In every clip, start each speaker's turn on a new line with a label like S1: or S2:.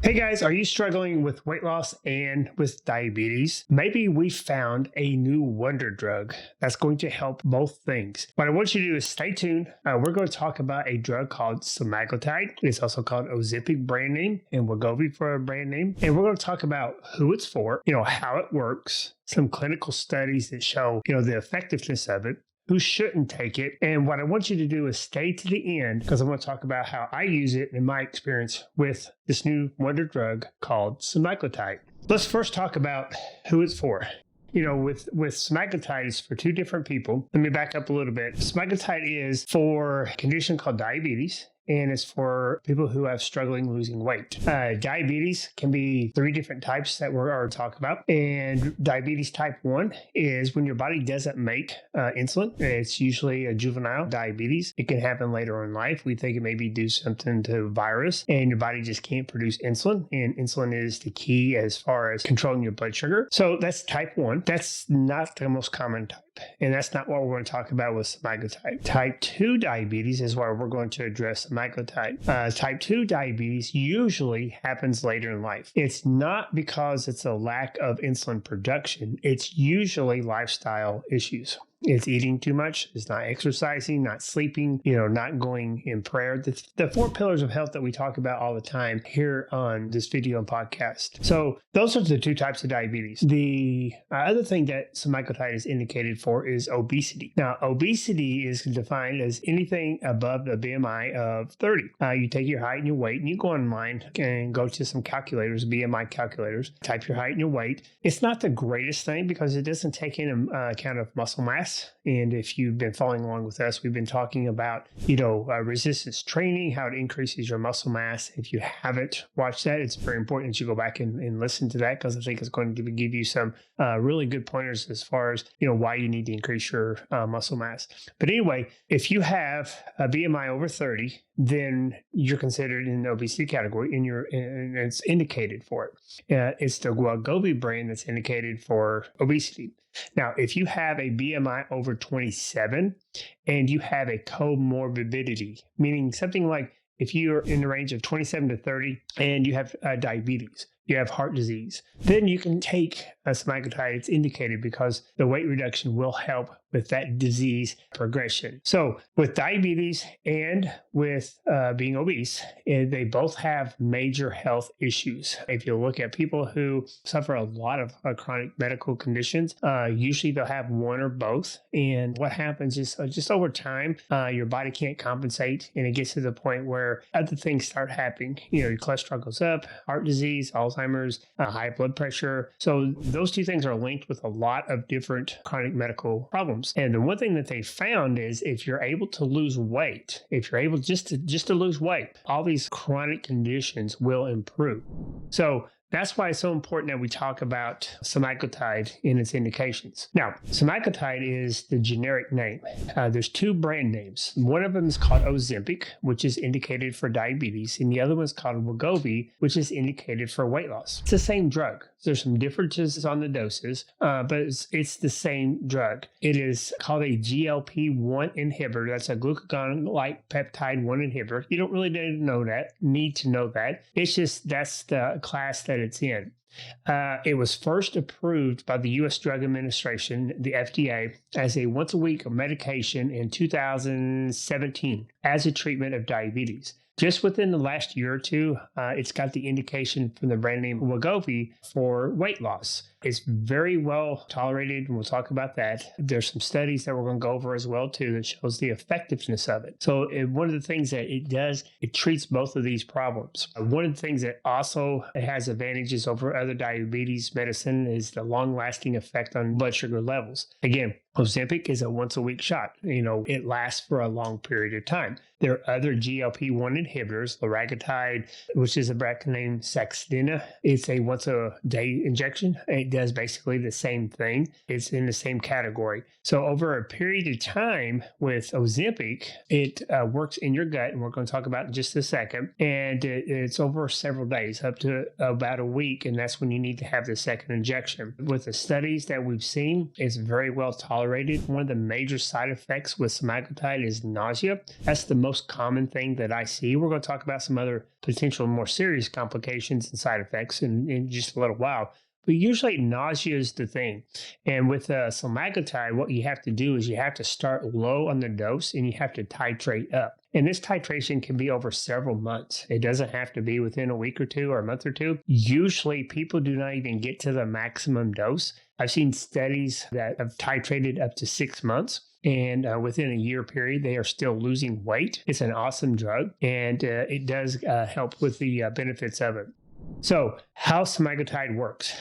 S1: Hey guys, are you struggling with weight loss and with diabetes? Maybe we found a new wonder drug that's going to help both things. What I want you to do is stay tuned. We're going to talk about a drug called Semaglutide. It's also called Ozempic brand name and Wegovy for a brand name. And we're going to talk about who it's for, how it works, some clinical studies that show, the effectiveness of it, who shouldn't take it. And what I want you to do is stay to the end because I want to talk about how I use it in my experience with this new wonder drug called Semaglutide. Let's first talk about who it's for. With semaglutide, it's for two different people. Let me back up a little bit. Semaglutide is for a condition called diabetes, and it's for people who have struggling losing weight. Diabetes can be three different types that we're going to talk about. And diabetes type 1 is when your body doesn't make insulin. It's usually a juvenile diabetes. It can happen later in life. We think it maybe due something to virus, and your body just can't produce insulin. And insulin is the key as far as controlling your blood sugar. So that's type 1. That's not the most common type. And that's not what we're going to talk about with semaglutide. Type 2 diabetes is where we're going to address semaglutide. Type 2 diabetes usually happens later in life. It's not because it's a lack of insulin production. It's usually lifestyle issues. It's eating too much. It's not exercising, not sleeping, not going in prayer. The 4 pillars of health that we talk about all the time here on this video and podcast. So those are the 2 types of diabetes. The other thing that semaglutide is indicated for is obesity. Now, obesity is defined as anything above a BMI of 30. You take your height and your weight and you go online and go to some calculators, BMI calculators, type your height and your weight. It's not the greatest thing because it doesn't take into account of muscle mass. And if you've been following along with us, we've been talking about, resistance training, how it increases your muscle mass. If you haven't watched that, it's very important that you go back and listen to that because I think it's going to give you some really good pointers as far as, why you need to increase your muscle mass. But anyway, if you have a BMI over 30, then you're considered in the obesity category and it's indicated for it. It's the Wegovy brand that's indicated for obesity. Now, if you have a BMI over 27 and you have a comorbidity, meaning something like if you're in the range of 27 to 30 and you have diabetes, you have heart disease, then you can take a semaglutide. It's indicated because the weight reduction will help with that disease progression. So with diabetes and with being obese, they both have major health issues. If you look at people who suffer a lot of chronic medical conditions, usually they'll have one or both. And what happens is just over time, your body can't compensate and it gets to the point where other things start happening. Your cholesterol goes up, heart disease, Alzheimer's, high blood pressure. So those 2 things are linked with a lot of different chronic medical problems. And the one thing that they found is if you're able to lose weight, if you're able just to lose weight, all these chronic conditions will improve. So that's why it's so important that we talk about semaglutide in its indications. Now, semaglutide is the generic name. There's 2 brand names. One of them is called Ozempic, which is indicated for diabetes, and the other one is called Wegovy, which is indicated for weight loss. It's the same drug. There's some differences on the doses, but it's the same drug. It is called a GLP-1 inhibitor. That's a glucagon-like peptide 1 inhibitor. You don't really need to know that. It's just that's the class that it's in. It was first approved by the U.S. Drug Administration, the FDA, as a once-a-week medication in 2017 as a treatment of diabetes. Just within the last year or 2, it's got the indication from the brand name Wegovy for weight loss. It's very well tolerated, and we'll talk about that. There's some studies that we're going to go over as well, too, that shows the effectiveness of it. So one of the things that it does, it treats both of these problems. One of the things that also has advantages over other diabetes medicine is the long-lasting effect on blood sugar levels. Again, Ozempic is a once-a-week shot. It lasts for a long period of time. There are other GLP-1 inhibitors, liraglutide, which is a brand named Saxenda. It's a once-a-day injection. It does basically the same thing. It's in the same category. So over a period of time with Ozempic, it works in your gut, and we're going to talk about in just a second. And it's over several days, up to about a week, and that's when you need to have the second injection. With the studies that we've seen, it's very well tolerated. One of the major side effects with semaglutide is nausea. That's the most common thing that I see. We're going to talk about some other potential more serious complications and side effects in just a little while. But usually nausea is the thing. And with semaglutide, what you have to do is you have to start low on the dose and you have to titrate up. And this titration can be over several months. It doesn't have to be within a week or two or a month or two. Usually people do not even get to the maximum dose. I've seen studies that have titrated up to 6 months. And within a year period, they are still losing weight. It's an awesome drug, and it does help with the benefits of it. So how semaglutide works.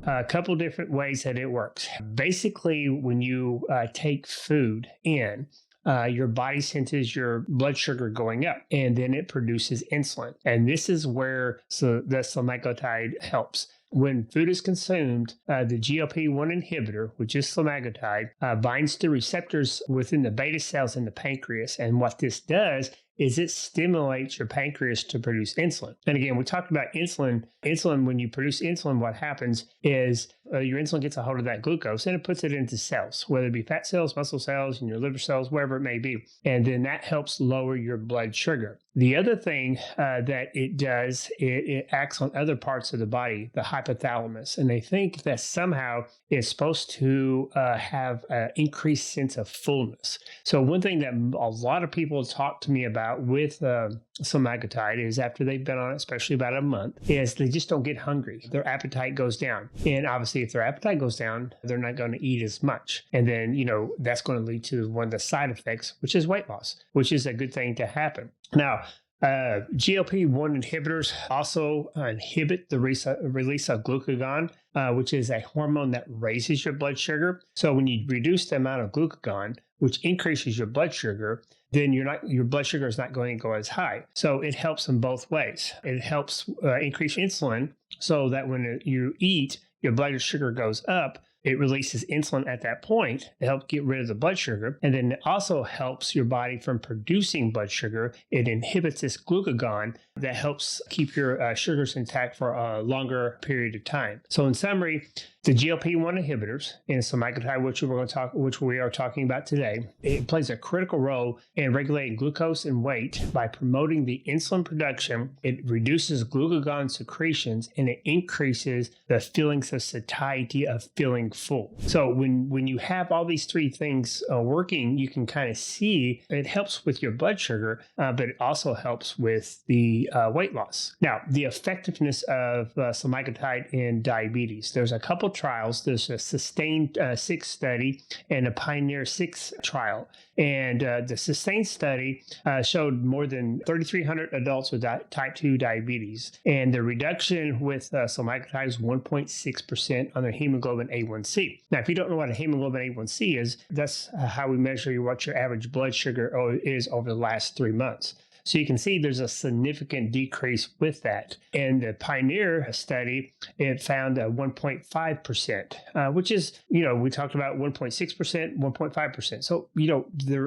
S1: A couple different ways that it works. Basically, when you take food in, your body senses your blood sugar going up, and then it produces insulin. And this is where the semaglutide helps. When food is consumed, the GLP-1 inhibitor, which is semaglutide, binds to receptors within the beta cells in the pancreas. And what this does is it stimulates your pancreas to produce insulin. And again, we talked about insulin. Insulin, when you produce insulin, what happens is your insulin gets a hold of that glucose and it puts it into cells, whether it be fat cells, muscle cells, and your liver cells, wherever it may be. And then that helps lower your blood sugar. The other thing that it does, it acts on other parts of the body, the hypothalamus. And they think that somehow it's supposed to have an increased sense of fullness. So one thing that a lot of people talk to me about with semaglutide is after they've been on it, especially about a month, is they just don't get hungry. Their appetite goes down. And obviously, if their appetite goes down, they're not going to eat as much. And then, that's going to lead to one of the side effects, which is weight loss, which is a good thing to happen. Now, GLP-1 inhibitors also inhibit the release of glucagon, which is a hormone that raises your blood sugar. So when you reduce the amount of glucagon, which increases your blood sugar, then your blood sugar is not going to go as high. So it helps in both ways. It helps increase insulin so that when you eat, your blood sugar goes up. It releases insulin at that point to help get rid of the blood sugar. And then it also helps your body from producing blood sugar. It inhibits this glucagon that helps keep your sugars intact for a longer period of time. So in summary, the GLP-1 inhibitors and semaglutide, which we are talking about today, it plays a critical role in regulating glucose and weight by promoting the insulin production. It reduces glucagon secretions and it increases the feelings of satiety of feeling full. So when you have all these three things working, you can kind of see it helps with your blood sugar, but it also helps with the weight loss. Now, the effectiveness of semaglutide in diabetes. There's a couple trials. There's a SUSTAIN 6 study and a PIONEER 6 trial. And the SUSTAIN study showed more than 3,300 adults with type 2 diabetes. And the reduction with semaglutide is 1.6% on their hemoglobin A1C. Now, if you don't know what a hemoglobin A1C is, that's how we measure what your average blood sugar is over the last 3 months. So you can see there's a significant decrease with that. In the PIONEER study, it found a 1.5%, which is, we talked about 1.6%, 1.5%. So,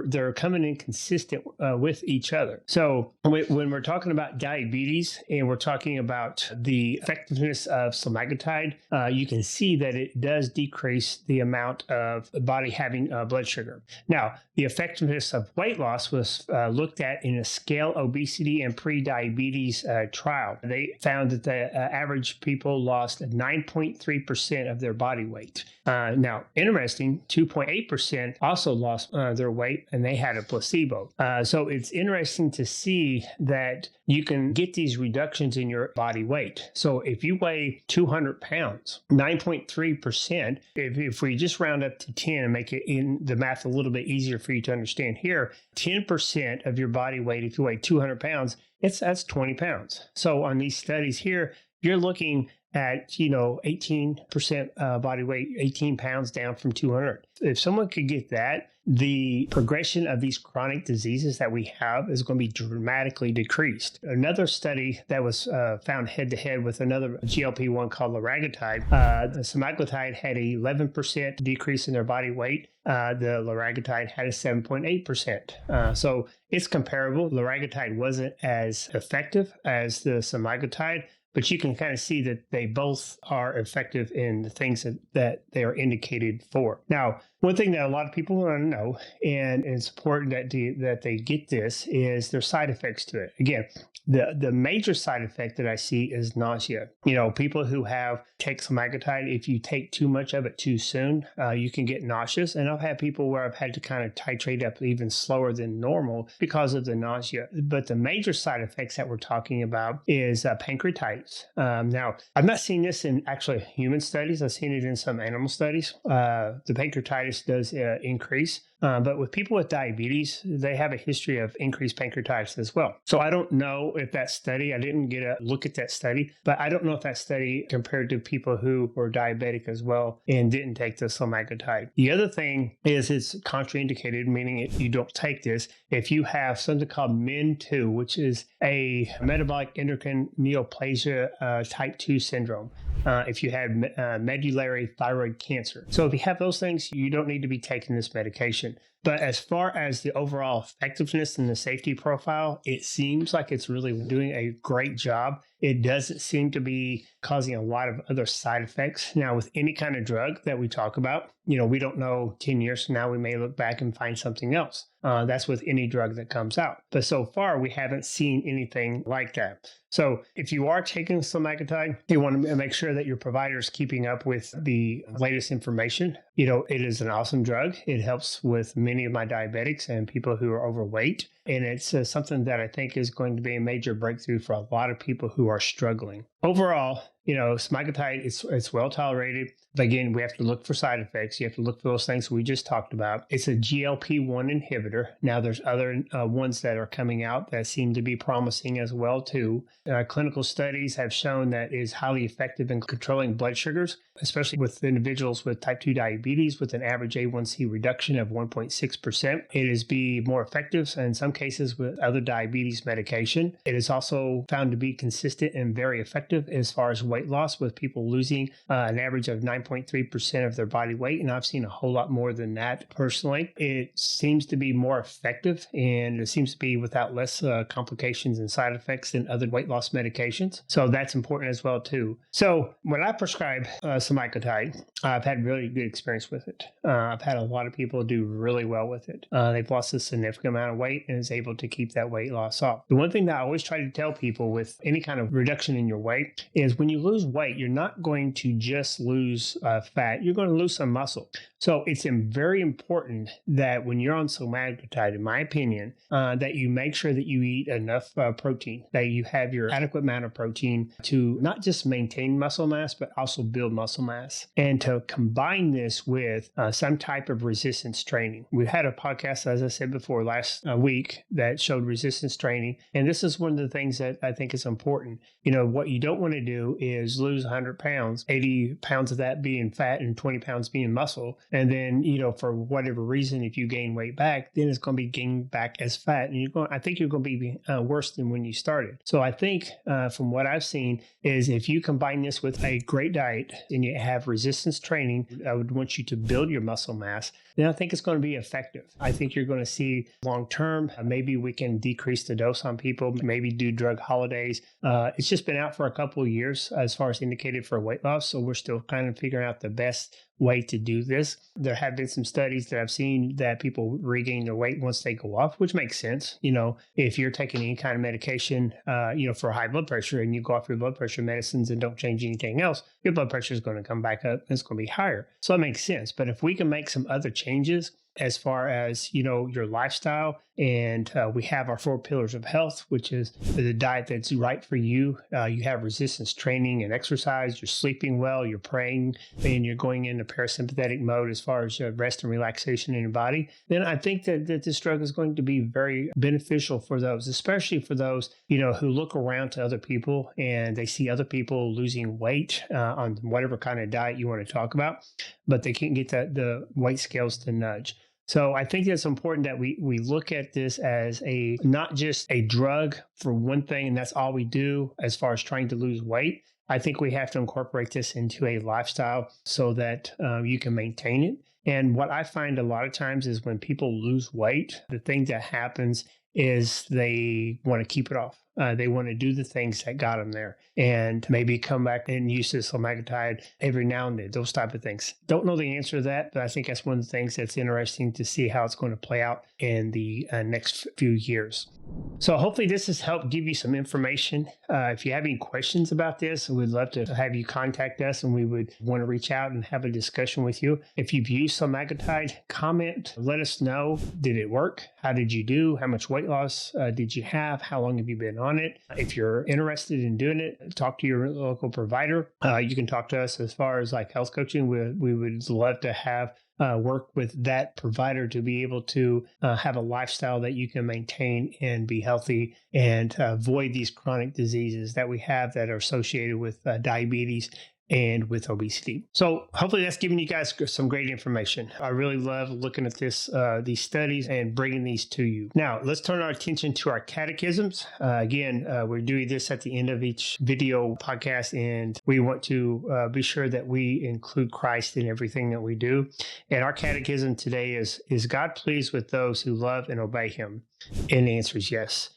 S1: they're coming in consistent with each other. So when we're talking about diabetes and we're talking about the effectiveness of semaglutide, you can see that it does decrease the amount of the body having blood sugar. Now, the effectiveness of weight loss was looked at in a scale obesity and pre-diabetes trial. They found that the average people lost 9.3% of their body weight. Now, interesting, 2.8% also lost their weight and they had a placebo. So it's interesting to see that you can get these reductions in your body weight. So if you weigh 200 pounds, 9.3%, if we just round up to 10 and make it in the math a little bit easier for you to understand here, 10% of your body weight, if you weigh 200 pounds, that's 20 pounds. So on these studies here, you're looking at, 18% body weight, 18 pounds down from 200. If someone could get that, the progression of these chronic diseases that we have is going to be dramatically decreased. Another study that was found head-to-head with another GLP-1 called liraglutide, the semaglutide had an 11% decrease in their body weight. The liraglutide had a 7.8%. So it's comparable. Liraglutide wasn't as effective as the semaglutide, but you can kind of see that they both are effective in the things that they are indicated for. Now, one thing that a lot of people want to know, and it's important that they get this, is their side effects to it. Again, the major side effect that I see is nausea. People who take semaglutide, if you take too much of it too soon, you can get nauseous. And I've had people where I've had to kind of titrate up even slower than normal because of the nausea. But the major side effects that we're talking about is pancreatitis. Now, I've not seen this in actually human studies. I've seen it in some animal studies. The pancreatitis does increase. But with people with diabetes, they have a history of increased pancreatitis as well. So I don't know if that study, I didn't get a look at that study, but I don't know if that study compared to people who were diabetic as well and didn't take the semaglutide. The other thing is it's contraindicated, meaning you don't take this if you have something called MIN2, which is a metabolic endocrine neoplasia type 2 syndrome. If you have medullary thyroid cancer. So if you have those things, you don't need to be taking this medication. But as far as the overall effectiveness and the safety profile, it seems like it's really doing a great job. It doesn't seem to be causing a lot of other side effects. Now, with any kind of drug that we talk about, we don't know 10 years from now, we may look back and find something else. That's with any drug that comes out. But so far, we haven't seen anything like that. So if you are taking semaglutide, you want to make sure that your provider is keeping up with the latest information. It is an awesome drug. It helps with many of my diabetics and people who are overweight. And it's something that I think is going to be a major breakthrough for a lot of people who are struggling. Overall, semaglutide, it's well tolerated. But again, we have to look for side effects. You have to look for those things we just talked about. It's a GLP-1 inhibitor. Now, there's other ones that are coming out that seem to be promising as well, too. Clinical studies have shown that it is highly effective in controlling blood sugars, especially with individuals with type 2 diabetes with an average A1C reduction of 1.6%. It is more effective in some cases with other diabetes medication. It is also found to be consistent and very effective as far as weight loss, with people losing an average of 9.3% of their body weight. And I've seen a whole lot more than that personally. It seems to be more effective, and it seems to be without less complications and side effects than other weight loss medications. So that's important as well, too. So when I prescribe semaglutide, I've had really good experience with it. I've had a lot of people do really well with it. They've lost a significant amount of weight and is able to keep that weight loss off. The one thing that I always try to tell people with any kind of reduction in your weight is when you lose weight, you're not going to just lose fat. You're going to lose some muscle. So it's very important that when you're on semaglutide, in my opinion, that you make sure that you eat enough protein, that you have your adequate amount of protein to not just maintain muscle mass, but also build muscle mass. And to combine this with some type of resistance training. We had a podcast, as I said before, last week that showed resistance training. And this is one of the things that I think is important. What you don't want to do is lose 100 pounds, 80 pounds of that being fat and 20 pounds being muscle. And then, for whatever reason, if you gain weight back, then it's going to be gained back as fat. And I think you're going to be worse than when you started. So I think from what I've seen is if you combine this with a great diet and you have resistance training, I would want you to build your muscle mass, then I think it's going to be effective. I think you're going to see long term, maybe we can decrease the dose on people, maybe do drug holidays. It's just been out for a couple of years as far as indicated for weight loss. So we're still kind of figuring out the best way to do this. There have been some studies that I've seen that people regain their weight once they go off, which makes sense. If you're taking any kind of medication, for high blood pressure and you go off your blood pressure medicines and don't change anything else, your blood pressure is going to come back up and it's going to be higher. So that makes sense. But if we can make some other changes as far as, your lifestyle And we have our 4 pillars of health, which is the diet that's right for you. You have resistance training and exercise. You're sleeping well. You're praying, and you're going into parasympathetic mode as far as rest and relaxation in your body. Then I think that this drug is going to be very beneficial for those, especially for those, who look around to other people and they see other people losing weight on whatever kind of diet you want to talk about, but they can't get the weight scales to nudge. So I think it's important that we look at this as not just a drug for one thing, and that's all we do as far as trying to lose weight. I think we have to incorporate this into a lifestyle so that you can maintain it. And what I find a lot of times is when people lose weight, the thing that happens is they want to keep it off. They want to do the things that got them there and maybe come back and use this semaglutide every now and then, those type of things. Don't know the answer to that, but I think that's one of the things that's interesting to see how it's going to play out in the next few years. So hopefully this has helped give you some information. If you have any questions about this, we'd love to have you contact us, and we would want to reach out and have a discussion with you. If you've used semaglutide, comment, let us know. Did it work? How did you do? How much weight loss did you have? How long have you been on it? If you're interested in doing it, talk to your local provider. You can talk to us as far as like health coaching. We would love to have work with that provider to be able to have a lifestyle that you can maintain and be healthy and avoid these chronic diseases that we have that are associated with diabetes and with obesity. So hopefully that's giving you guys some great information. I really love looking at these studies and bringing these to you. Now, let's turn our attention to our catechisms. Again, we're doing this at the end of each video podcast, and we want to be sure that we include Christ in everything that we do. And our catechism today is God pleased with those who love and obey him? And the answer is yes.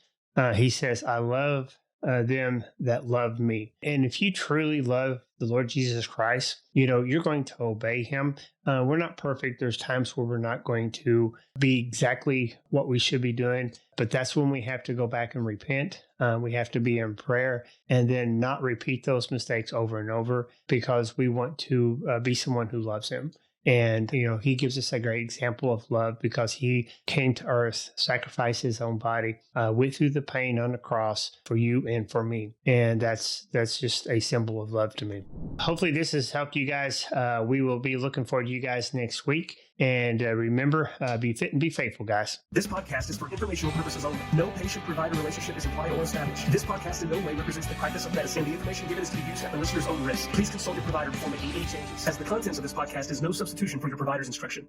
S1: He says, I love them that love me. And if you truly love the Lord Jesus Christ, you're going to obey him. We're not perfect. There's times where we're not going to be exactly what we should be doing, but that's when we have to go back and repent. We have to be in prayer and then not repeat those mistakes over and over, because we want to be someone who loves him. And, he gives us a great example of love because he came to earth, sacrificed his own body, went through the pain on the cross for you and for me. And that's just a symbol of love to me. Hopefully this has helped you guys. We will be looking forward to you guys next week. And remember, be fit and be faithful, guys.
S2: This podcast is for informational purposes only. No patient-provider relationship is implied or established. This podcast in no way represents the practice of medicine. The information given is to be used at the listener's own risk. Please consult your provider before making any changes, as the contents of this podcast is no substitution for your provider's instruction.